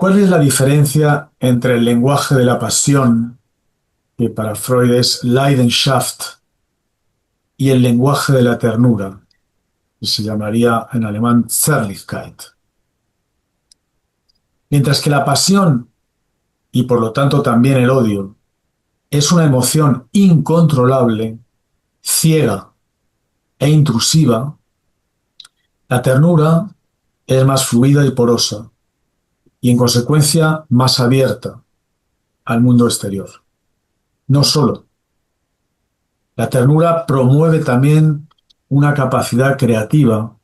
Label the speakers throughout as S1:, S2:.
S1: ¿Cuál es la diferencia entre el lenguaje de la pasión, que para Freud es Leidenschaft, y el lenguaje de la ternura, que se llamaría en alemán Zärtlichkeit? Mientras que la pasión, y por lo tanto también el odio, es una emoción incontrolable, ciega e intrusiva, la ternura es más fluida y porosa, y en consecuencia más abierta al mundo exterior. No solo, la ternura promueve también una capacidad creativa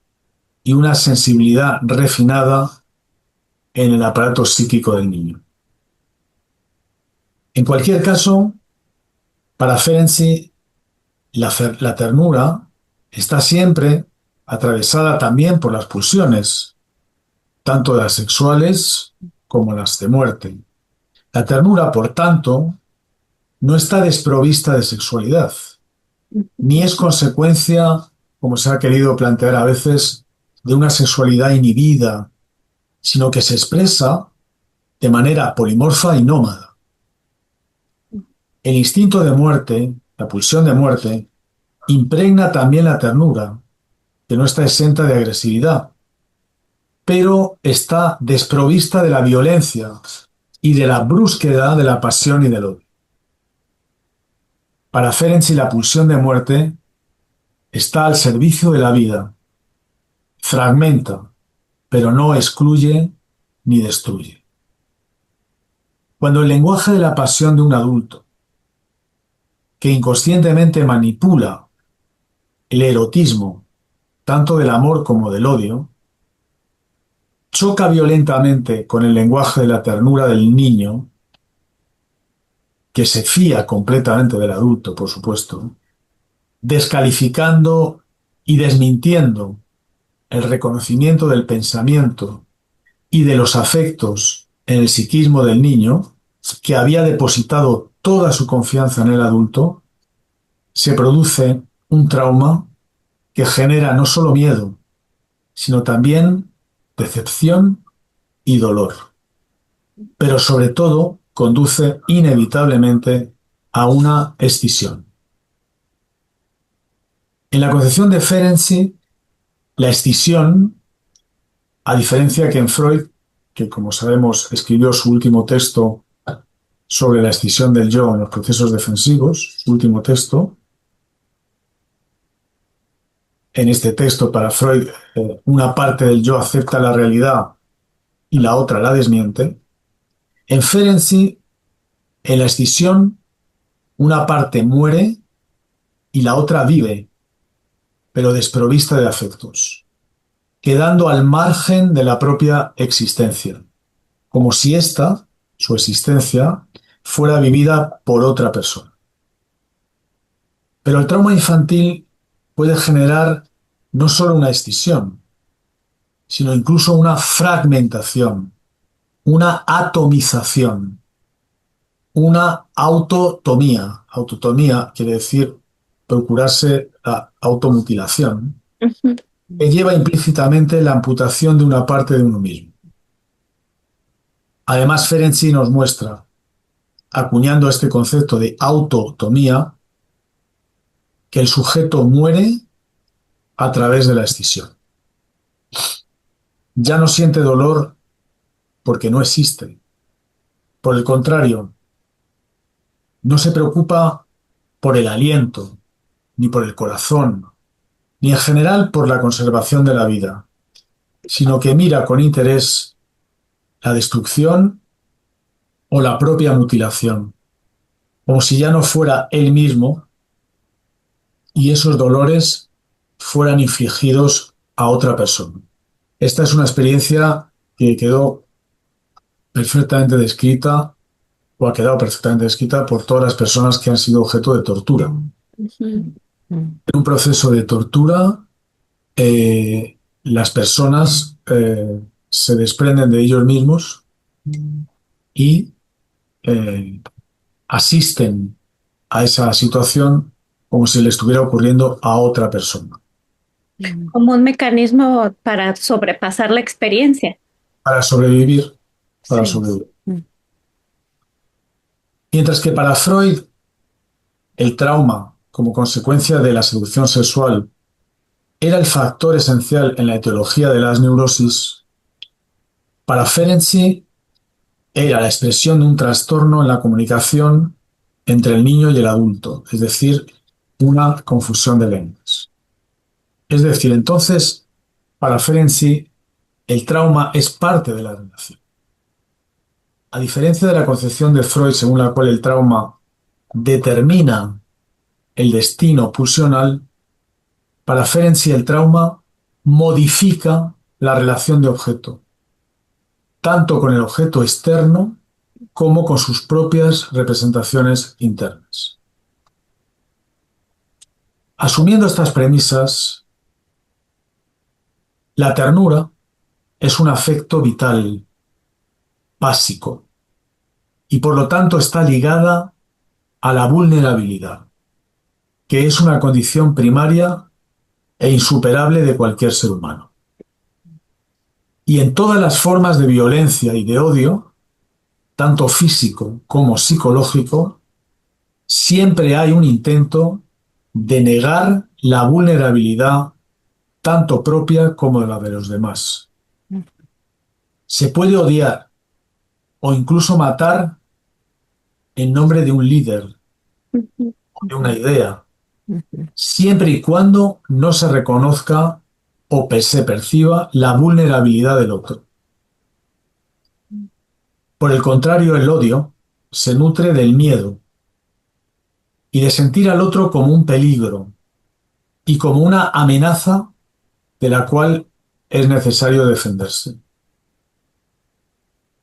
S1: y una sensibilidad refinada en el aparato psíquico del niño. En cualquier caso, para Ferenczi, la ternura está siempre atravesada también por las pulsiones, tanto las sexuales como las de muerte. La ternura, por tanto, no está desprovista de sexualidad, ni es consecuencia, como se ha querido plantear a veces, de una sexualidad inhibida, sino que se expresa de manera polimorfa y nómada. El instinto de muerte, la pulsión de muerte, impregna también la ternura, que no está exenta de agresividad, pero está desprovista de la violencia y de la brusquedad de la pasión y del odio. Para Ferenczi, la pulsión de muerte está al servicio de la vida, fragmenta, pero no excluye ni destruye. Cuando el lenguaje de la pasión de un adulto, que inconscientemente manipula el erotismo, tanto del amor como del odio, choca violentamente con el lenguaje de la ternura del niño, que se fía completamente del adulto, por supuesto, descalificando y desmintiendo el reconocimiento del pensamiento y de los afectos en el psiquismo del niño, que había depositado toda su confianza en el adulto, se produce un trauma que genera no solo miedo, sino también decepción y dolor, pero sobre todo conduce inevitablemente a una escisión. En la concepción de Ferenczi, la escisión, a diferencia que en Freud, que como sabemos escribió su último texto sobre la escisión del yo en los procesos defensivos, su último texto, en este texto para Freud una parte del yo acepta la realidad y la otra la desmiente. En Ferenczi, en la escisión, una parte muere y la otra vive, pero desprovista de afectos, quedando al margen de la propia existencia, como si ésta, su existencia, fuera vivida por otra persona. Pero el trauma infantil puede generar no solo una escisión, sino incluso una fragmentación, una atomización, una autotomía. Autotomía quiere decir procurarse la automutilación,
S2: Ujú.
S1: que lleva implícitamente la amputación de una parte de uno mismo. Además, Ferenczi nos muestra, acuñando este concepto de autotomía, que el sujeto muere a través de la escisión. Ya no siente dolor porque no existe. Por el contrario, no se preocupa por el aliento, ni por el corazón, ni en general por la conservación de la vida, sino que mira con interés la destrucción o la propia mutilación, como si ya no fuera él mismo y esos dolores fueran infligidos a otra persona. Esta es una experiencia que quedó perfectamente descrita o ha quedado perfectamente descrita por todas las personas que han sido objeto de tortura.
S2: Ujú.
S1: En un proceso de tortura, las personas se desprenden de ellos mismos y eh, asisten a esa situación como si le estuviera ocurriendo a otra persona.
S2: Como un mecanismo para sobrepasar la experiencia.
S1: Para sobrevivir, para
S2: Sí.
S1: sobrevivir.
S2: Mm.
S1: Mientras que para Freud, el trauma, como consecuencia de la seducción sexual, era el factor esencial en la etiología de las neurosis, para Ferenczi era la expresión de un trastorno en la comunicación entre el niño y el adulto, es decir, una confusión de lenguas. Es decir, entonces, para Ferenczi, el trauma es parte de la relación. A diferencia de la concepción de Freud según la cual el trauma determina el destino pulsional, para Ferenczi el trauma modifica la relación de objeto, tanto con el objeto externo como con sus propias representaciones internas. Asumiendo estas premisas, la ternura es un afecto vital, básico, y por lo tanto está ligada a la vulnerabilidad, que es una condición primaria e insuperable de cualquier ser humano. Y en todas las formas de violencia y de odio, tanto físico como psicológico, siempre hay un intento de negar la vulnerabilidad tanto propia como la de los demás. Se puede odiar o incluso matar en nombre de un líder
S2: Ujú,
S1: o de una
S2: ujú,
S1: idea,
S2: ujú.
S1: siempre y cuando no se reconozca o se perciba la vulnerabilidad del otro. Por el contrario, el odio se nutre del miedo y de sentir al otro como un peligro y como una amenaza de la cual es necesario defenderse.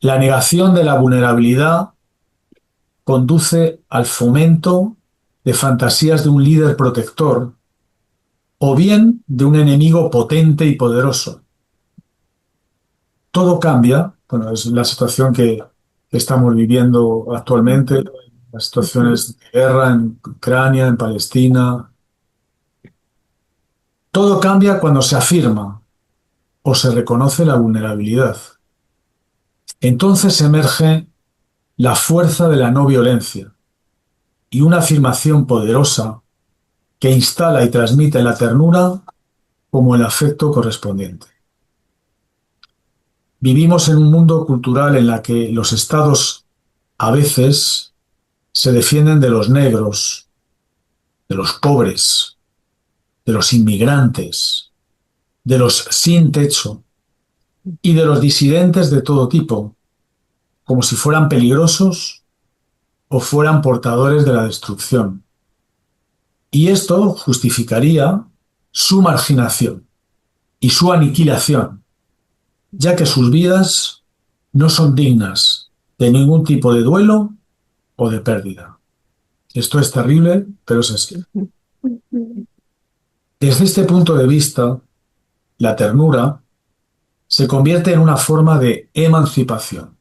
S1: La negación de la vulnerabilidad conduce al fomento de fantasías de un líder protector o bien de un enemigo potente y poderoso. Todo cambia, bueno, es la situación que estamos viviendo actualmente,
S2: Ujú,
S1: las
S2: ujú.
S1: situaciones de guerra en Ucrania, en Palestina. Todo cambia cuando se afirma o se reconoce la vulnerabilidad. Entonces emerge la fuerza de la no violencia y una afirmación poderosa que instala y transmite la ternura como el afecto correspondiente. Vivimos en un mundo cultural en la que los estados a veces se defienden de los negros, de los pobres, de los inmigrantes, de los sin techo y de los disidentes de todo tipo, como si fueran peligrosos o fueran portadores de la destrucción. Y esto justificaría su marginación y su aniquilación, ya que sus vidas no son dignas de ningún tipo de duelo o de pérdida. Esto es terrible, pero es así.
S2: Ujú, ujú.
S1: Desde este punto de vista, la ternura se convierte en una forma de emancipación.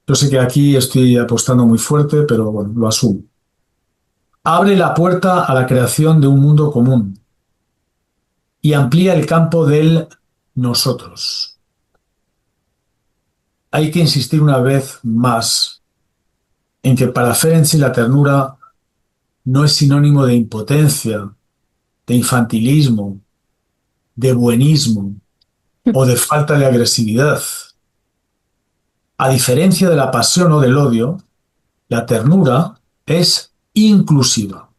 S1: Yo sé que aquí estoy apostando muy fuerte, pero bueno, lo asumo. Abre la puerta a la creación de un mundo común y amplía el campo del nosotros. Hay que insistir una vez más en que para Ferenczi la ternura no es sinónimo de impotencia, de infantilismo, de buenismo o de falta de agresividad. A diferencia de la pasión o del odio, la ternura es inclusiva.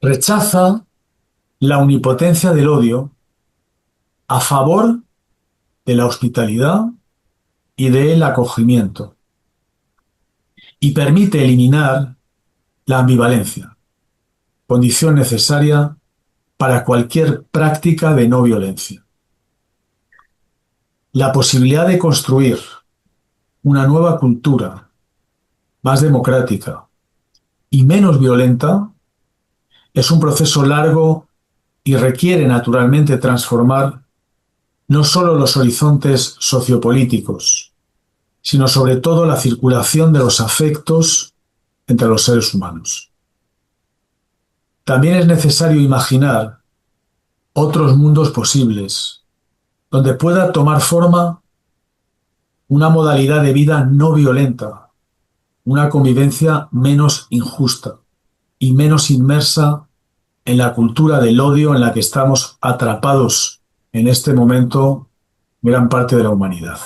S1: Rechaza la omnipotencia del odio a favor de la hospitalidad y del acogimiento y permite eliminar la ambivalencia, condición necesaria para cualquier práctica de no violencia. La posibilidad de construir una nueva cultura más democrática y menos violenta es un proceso largo y requiere naturalmente transformar no solo los horizontes sociopolíticos, sino sobre todo la circulación de los afectos entre los seres humanos. También es necesario imaginar otros mundos posibles, donde pueda tomar forma una modalidad de vida no violenta, una convivencia menos injusta y menos inmersa en la cultura del odio en la que estamos atrapados en este momento gran parte de la humanidad.